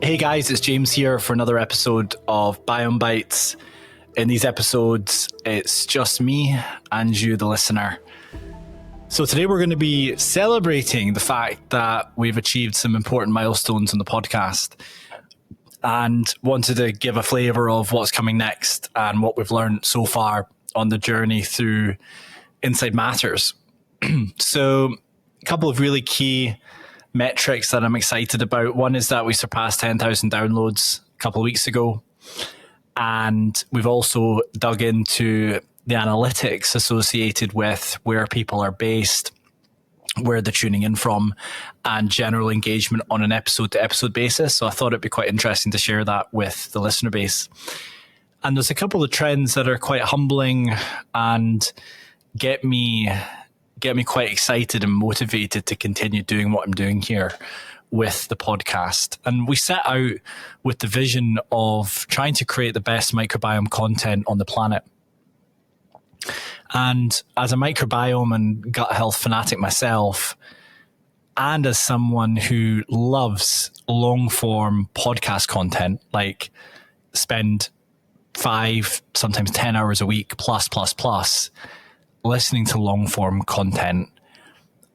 Hey guys, it's James here for another episode of Biome Bites. In these episodes, it's just me and you, the listener. So today we're going to be celebrating the fact that we've achieved some important milestones on the podcast and wanted to give a flavour of what's coming next and what we've learned so far on the journey through Inside Matters. So a couple of really key metrics that I'm excited about. One is that we surpassed 10,000 downloads a couple of weeks ago. And we've also dug into the analytics associated with where people are based, where they're tuning in from, and general engagement on an episode-to-episode basis. So I thought it'd be quite interesting to share that with the listener base. And there's a couple of trends that are quite humbling and get me quite excited and motivated to continue doing what I'm doing here with the podcast. And we set out with the vision of trying to create the best microbiome content on the planet. And as a microbiome and gut health fanatic myself, and as someone who loves long form podcast content, like spend 5, sometimes 10 hours a week plus listening to long form content,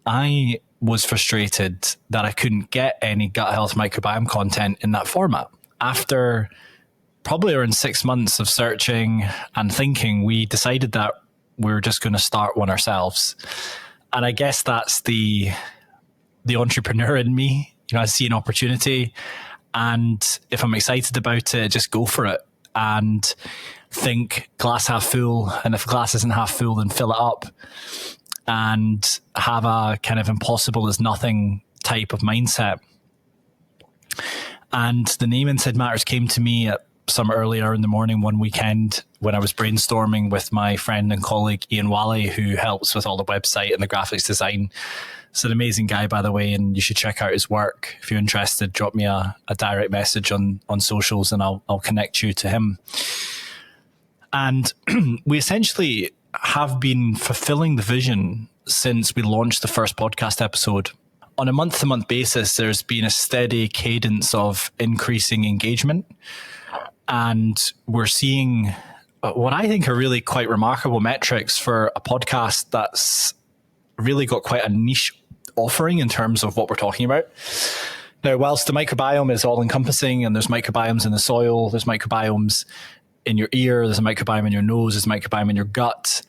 I was frustrated that I couldn't get any gut health microbiome content in that format. After probably around 6 months of searching and thinking, we decided that we're just going to start one ourselves. And I guess that's the entrepreneur in me. You know, I see an opportunity, and if I'm excited about it, just go for it and think glass half full. And if glass isn't half full, then fill it up and have a kind of impossible is nothing type of mindset. And the name Inside Matters came to me at some earlier in the morning one weekend when I was brainstorming with my friend and colleague Ian Wally, who helps with all the website and the graphics design. He's an amazing guy, by the way, and you should check out his work. If you're interested, drop me a direct message on socials and I'll connect you to him. And we essentially have been fulfilling the vision since we launched the first podcast episode. On a month-to-month basis, there's been a steady cadence of increasing engagement. And we're seeing what I think are really quite remarkable metrics for a podcast that's really got quite a niche offering in terms of what we're talking about. Now, whilst the microbiome is all-encompassing and there's microbiomes in the soil, there's microbiomes in your ear, there's a microbiome in your nose, there's a microbiome in your gut,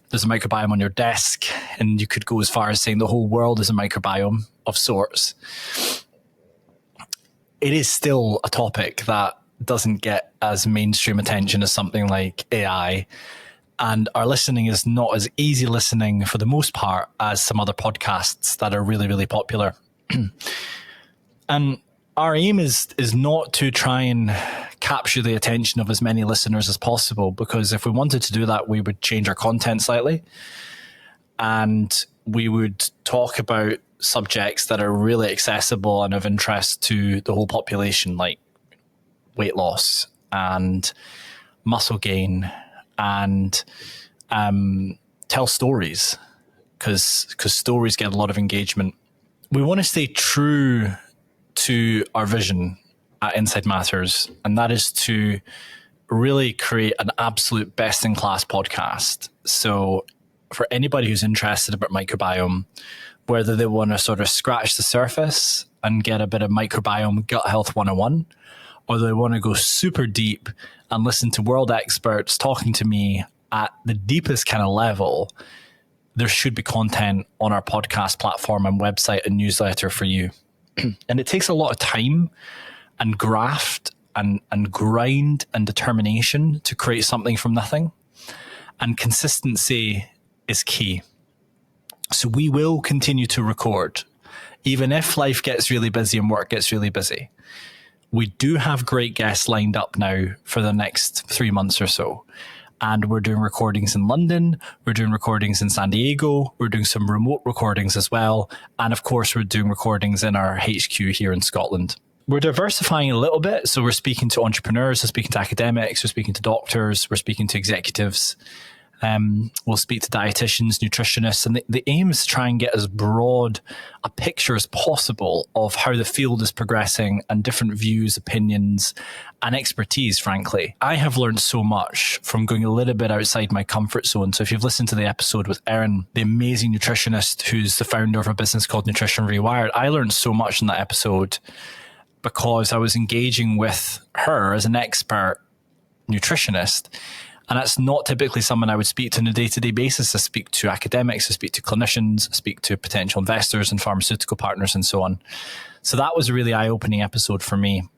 there's a microbiome on your desk, and you could go as far as saying the whole world is a microbiome of sorts. It is still a topic that doesn't get as mainstream attention as something like AI, and our listening is not as easy listening for the most part as some other podcasts that are really, really popular. And our aim is not to try and capture the attention of as many listeners as possible, because if we wanted to do that, we would change our content slightly and we would talk about subjects that are really accessible and of interest to the whole population, like weight loss and muscle gain, and tell stories, because stories get a lot of engagement. We want to stay true to our vision at Inside Matters, and that is to really create an absolute best-in-class podcast. So for anybody who's interested about microbiome, whether they want to sort of scratch the surface and get a bit of microbiome gut health 101, or they want to go super deep and listen to world experts talking to me at the deepest kind of level, there should be content on our podcast platform and website and newsletter for you. And it takes a lot of time and graft and grind and determination to create something from nothing. And consistency is key. So we will continue to record, even if life gets really busy and work gets really busy. We do have great guests lined up now for the next 3 months or so. And we're doing recordings in London, we're doing recordings in San Diego, we're doing some remote recordings as well. And of course, we're doing recordings in our HQ here in Scotland. We're diversifying a little bit. So we're speaking to entrepreneurs, we're speaking to academics, we're speaking to doctors, we're speaking to executives. We'll speak to dietitians, nutritionists, and the aim is to try and get as broad a picture as possible of how the field is progressing and different views, opinions, and expertise, frankly. I have learned so much from going a little bit outside my comfort zone. So if you've listened to the episode with Erin, the amazing nutritionist who's the founder of a business called Nutrition Rewired, I learned so much in that episode because I was engaging with her as an expert nutritionist. And that's not typically someone I would speak to on a day-to-day basis. I speak to academics, I speak to clinicians, I speak to potential investors and pharmaceutical partners and so on. So that was a really eye-opening episode for me.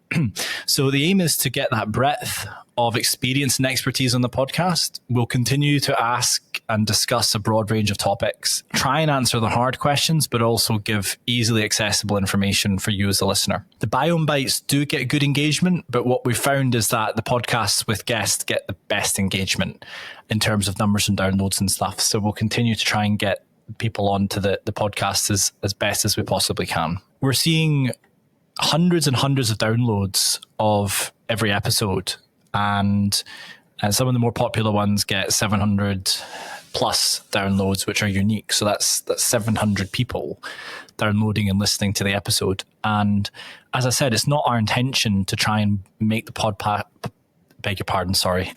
So the aim is to get that breadth of experience and expertise on the podcast. We'll continue to ask and discuss a broad range of topics, try and answer the hard questions, but also give easily accessible information for you as a listener. The Biome Bites do get good engagement, but what we've found is that the podcasts with guests get the best engagement in terms of numbers and downloads and stuff. So we'll continue to try and get people onto the podcast as best as we possibly can. We're seeing hundreds and hundreds of downloads of every episode, and some of the more popular ones get 700 plus downloads, which are unique. So that's 700 people downloading and listening to the episode. And as I said, it's not our intention to try and make the beg your pardon, sorry.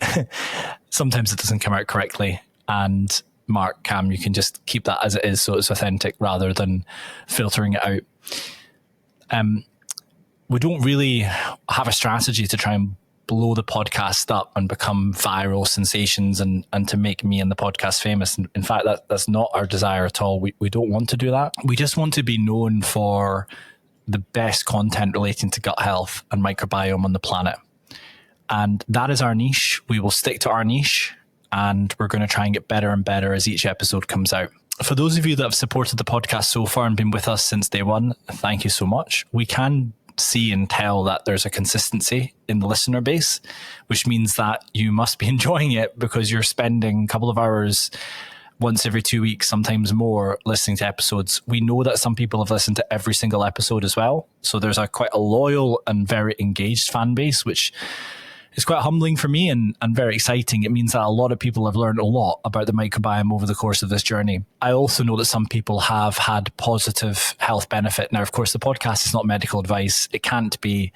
Sometimes it doesn't come out correctly. And Mark, Cam, you can just keep that as it is so it's authentic rather than filtering it out. We don't really have a strategy to try and blow the podcast up and become viral sensations and to make me and the podcast famous. In fact, that's not our desire at all. We don't want to do that. We just want to be known for the best content relating to gut health and microbiome on the planet. And that is our niche. We will stick to our niche, and we're going to try and get better and better as each episode comes out. For those of you that have supported the podcast so far and been with us since day one, thank you so much. We can see and tell that there's a consistency in the listener base, which means that you must be enjoying it because you're spending a couple of hours once every 2 weeks, sometimes more, listening to episodes. We know that some people have listened to every single episode as well. So there's quite a loyal and very engaged fan base, which is quite humbling for me and very exciting. It means that a lot of people have learned a lot about the microbiome over the course of this journey. I also know that some people have had positive health benefit. Now, of course, the podcast is not medical advice. It can't be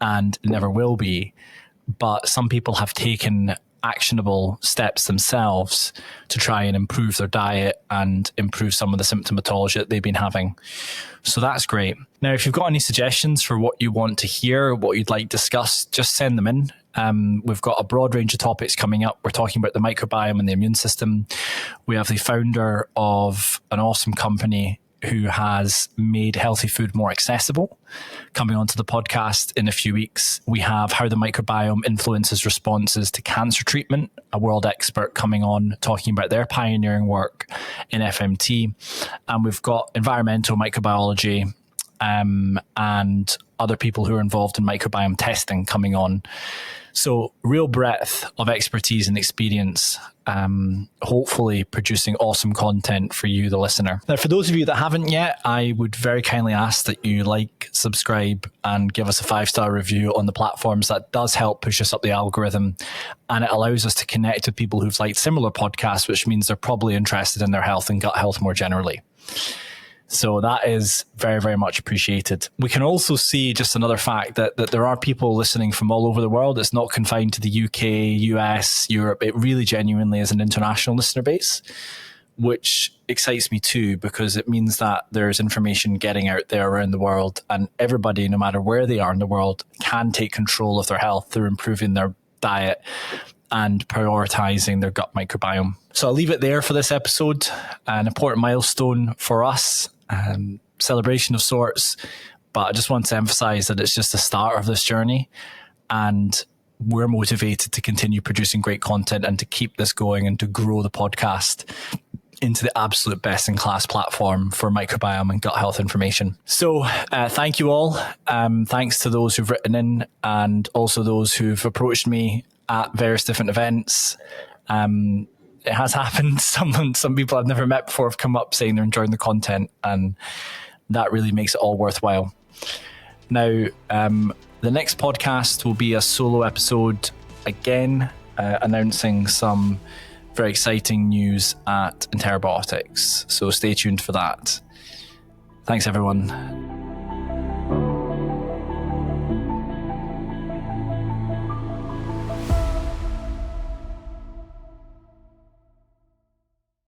and never will be. But some people have taken actionable steps themselves to try and improve their diet and improve some of the symptomatology that they've been having. So that's great. Now, if you've got any suggestions for what you want to hear, what you'd like discussed, just send them in. We've got a broad range of topics coming up. We're talking about the microbiome and the immune system. We have the founder of an awesome company who has made healthy food more accessible, coming onto the podcast in a few weeks. We have how the microbiome influences responses to cancer treatment, a world expert coming on talking about their pioneering work in FMT. And we've got environmental microbiology and other people who are involved in microbiome testing coming on. So real breadth of expertise and experience, hopefully producing awesome content for you, the listener. Now, for those of you that haven't yet, I would very kindly ask that you like, subscribe, and give us a 5-star review on the platforms. That does help push us up the algorithm, and it allows us to connect with people who've liked similar podcasts, which means they're probably interested in their health and gut health more generally. So that is very, very much appreciated. We can also see just another fact that there are people listening from all over the world. It's not confined to the UK, US, Europe. It really genuinely is an international listener base, which excites me too, because it means that there's information getting out there around the world, and everybody, no matter where they are in the world, can take control of their health through improving their diet and prioritizing their gut microbiome. So I'll leave it there for this episode. An important milestone for us, celebration of sorts, but I just want to emphasize that it's just the start of this journey, and we're motivated to continue producing great content and to keep this going and to grow the podcast into the absolute best-in-class platform for microbiome and gut health information. So thank you all. Thanks to those who've written in and also those who've approached me at various different events. It has happened. Some people I've never met before have come up saying they're enjoying the content, and that really makes it all worthwhile. Now, the next podcast will be a solo episode again, announcing some very exciting news at Interrobotics. So stay tuned for that. Thanks, everyone.